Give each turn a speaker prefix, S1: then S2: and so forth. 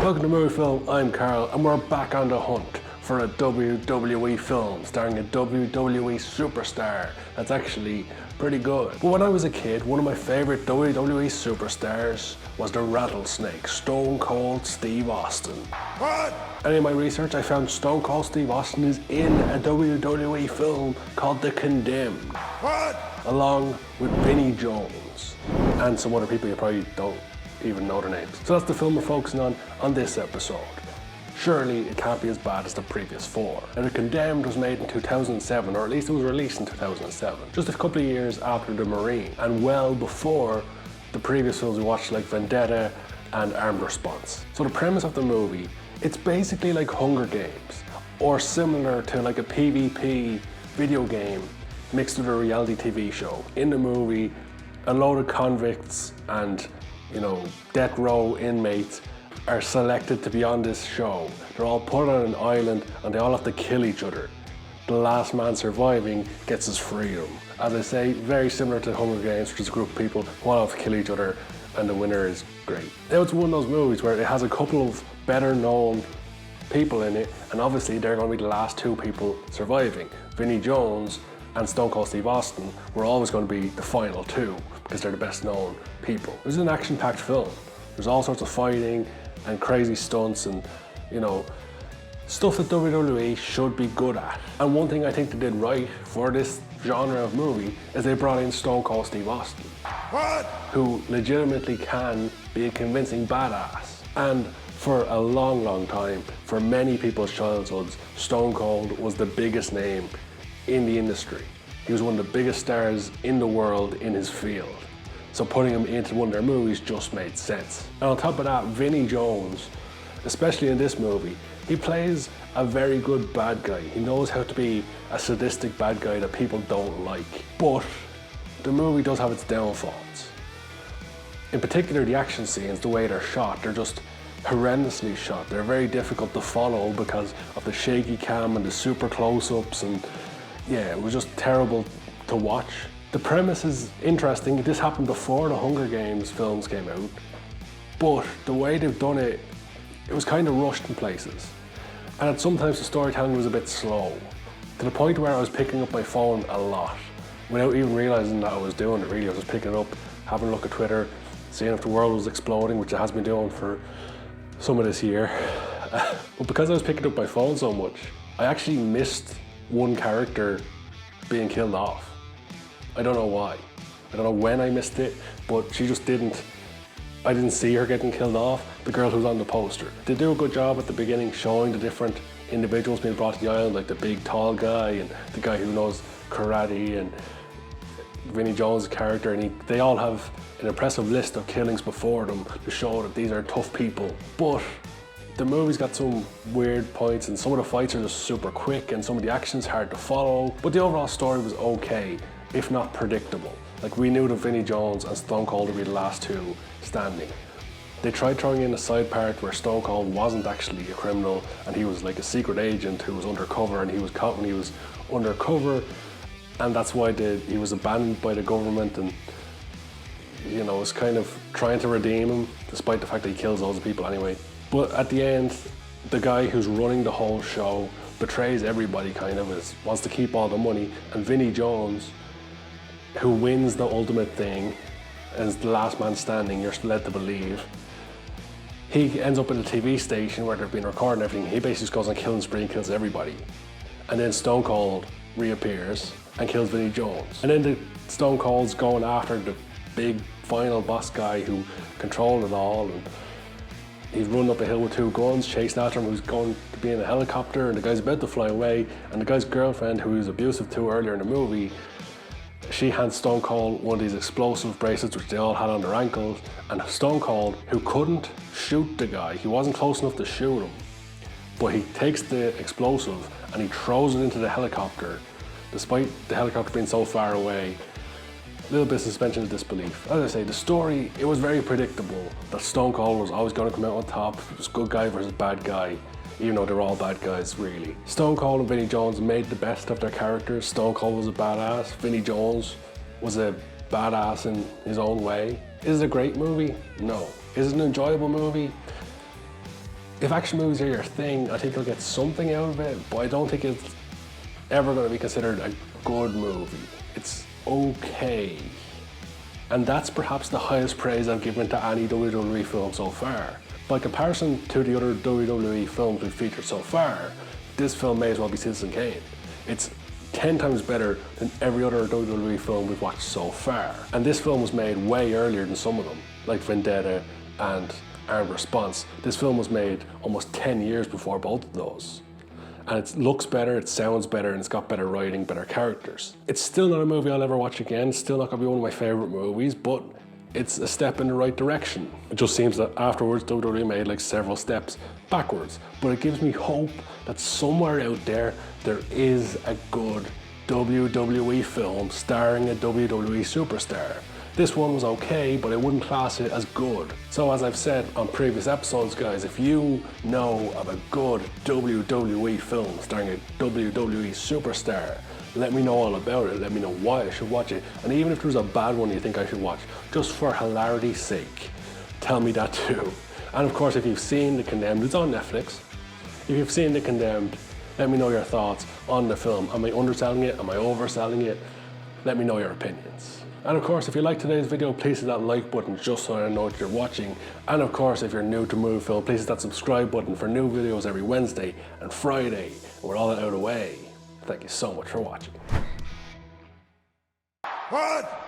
S1: Welcome to Movie Film, I'm Carl, and we're back on the hunt for a WWE film starring a WWE Superstar that's actually pretty good. But when I was a kid, one of my favourite WWE Superstars was the Rattlesnake, Stone Cold Steve Austin. What? And in my research, I found Stone Cold Steve Austin is in a WWE film called The Condemned. What? Along with Vinny Jones and some other people you probably don't even know their names. So that's the film we're focusing on this episode. Surely it can't be as bad as the previous four. And The Condemned was made in 2007, or at least it was released in 2007, just a couple of years after The Marine, and well before the previous films we watched like Vendetta and Armed Response. So the premise of the movie, it's basically like Hunger Games, or similar to like a PvP video game mixed with a reality TV show. In the movie, a load of convicts and death row inmates are selected to be on this show. They're all put on an island and they all have to kill each other. The last man surviving gets his freedom. As I say, very similar to Hunger Games, which is a group of people who all have to kill each other and the winner is great. Now it's one of those movies where it has a couple of better known people in it, and obviously they're going to be the last two people surviving. Vinny Jones and Stone Cold Steve Austin were always going to be the final two because they're the best known people. It was an action-packed film. There's all sorts of fighting and crazy stunts and, stuff that WWE should be good at. And one thing I think they did right for this genre of movie is they brought in Stone Cold Steve Austin. What? Who legitimately can be a convincing badass. And for a long, long time, for many people's childhoods, Stone Cold was the biggest name in the industry. He was one of the biggest stars in the world in his field. So putting him into one of their movies just made sense. And on top of that, Vinny Jones, especially in this movie, he plays a very good bad guy. He knows how to be a sadistic bad guy that people don't like. But the movie does have its downfalls. In particular, the action scenes, the way they're shot, they're just horrendously shot. They're very difficult to follow because of the shaky cam and the super close-ups, and yeah, it was just terrible to watch. The premise is interesting. This happened before the Hunger Games films came out, but the way they've done it, it was kind of rushed in places. And sometimes the storytelling was a bit slow, to the point where I was picking up my phone a lot, without even realizing that I was doing it really. I was just picking it up, having a look at Twitter, seeing if the world was exploding, which it has been doing for some of this year. But because I was picking up my phone so much, I actually missed one character being killed off. I don't know why. I don't know when I missed it, but I didn't see her getting killed off, the girl who's on the poster. They do a good job at the beginning showing the different individuals being brought to the island, like the big tall guy and the guy who knows karate and Vinny Jones' character, and they all have an impressive list of killings before them to show that these are tough people. But the movie's got some weird points and some of the fights are just super quick and some of the action's hard to follow, but the overall story was okay, if not predictable. Like, we knew that Vinny Jones and Stone Cold would be the last two standing. They tried throwing in a side part where Stone Cold wasn't actually a criminal and he was like a secret agent who was undercover, and he was caught when he was undercover, and that's why he was abandoned by the government, and was kind of trying to redeem him despite the fact that he kills loads of people anyway. But at the end, the guy who's running the whole show betrays everybody, wants to keep all the money, and Vinny Jones, who wins the ultimate thing, as the last man standing, you're led to believe, he ends up at a TV station where they've been recording everything. He basically just goes on killing spree and kills everybody. And then Stone Cold reappears and kills Vinny Jones. And then the Stone Cold's going after the big final boss guy who controlled it all, and he's running up a hill with two guns, chasing after him, who's going to be in a helicopter, and the guy's about to fly away, and the guy's girlfriend, who he was abusive to earlier in the movie, she hands Stone Cold one of these explosive bracelets which they all had on their ankles, and Stone Cold, who couldn't shoot the guy, he wasn't close enough to shoot him, but he takes the explosive and he throws it into the helicopter, despite the helicopter being so far away. A little bit of suspension of disbelief. As I say, the story, it was very predictable that Stone Cold was always going to come out on top. It was good guy versus bad guy, even though they're all bad guys, really. Stone Cold and Vinny Jones made the best of their characters. Stone Cold was a badass. Vinny Jones was a badass in his own way. Is it a great movie? No. Is it an enjoyable movie? If action movies are your thing, I think you'll get something out of it, but I don't think it's ever going to be considered a good movie. It's okay. And that's perhaps the highest praise I've given to any WWE film so far. By comparison to the other WWE films we've featured so far, this film may as well be Citizen Kane. It's 10 times better than every other WWE film we've watched so far. And this film was made way earlier than some of them, like Vendetta and Armed Response. This film was made almost 10 years before both of those. And it looks better, it sounds better, and it's got better writing, better characters. It's still not a movie I'll ever watch again, it's still not gonna be one of my favorite movies, but it's a step in the right direction. It just seems that afterwards WWE made like several steps backwards, but it gives me hope that somewhere out there is a good WWE film starring a WWE superstar. This one was okay, but I wouldn't class it as good. So as I've said on previous episodes, guys, if you know of a good WWE film starring a WWE superstar, let me know all about it. Let me know why I should watch it. And even if there's a bad one you think I should watch, just for hilarity's sake, tell me that too. And of course, if you've seen The Condemned, it's on Netflix. If you've seen The Condemned, let me know your thoughts on the film. Am I underselling it? Am I overselling it? Let me know your opinions. And of course, if you liked today's video, please hit that like button just so I know that you're watching. And of course, if you're new to Movie Film, please hit that subscribe button for new videos every Wednesday and Friday. And with all that out of the way, thank you so much for watching.
S2: What?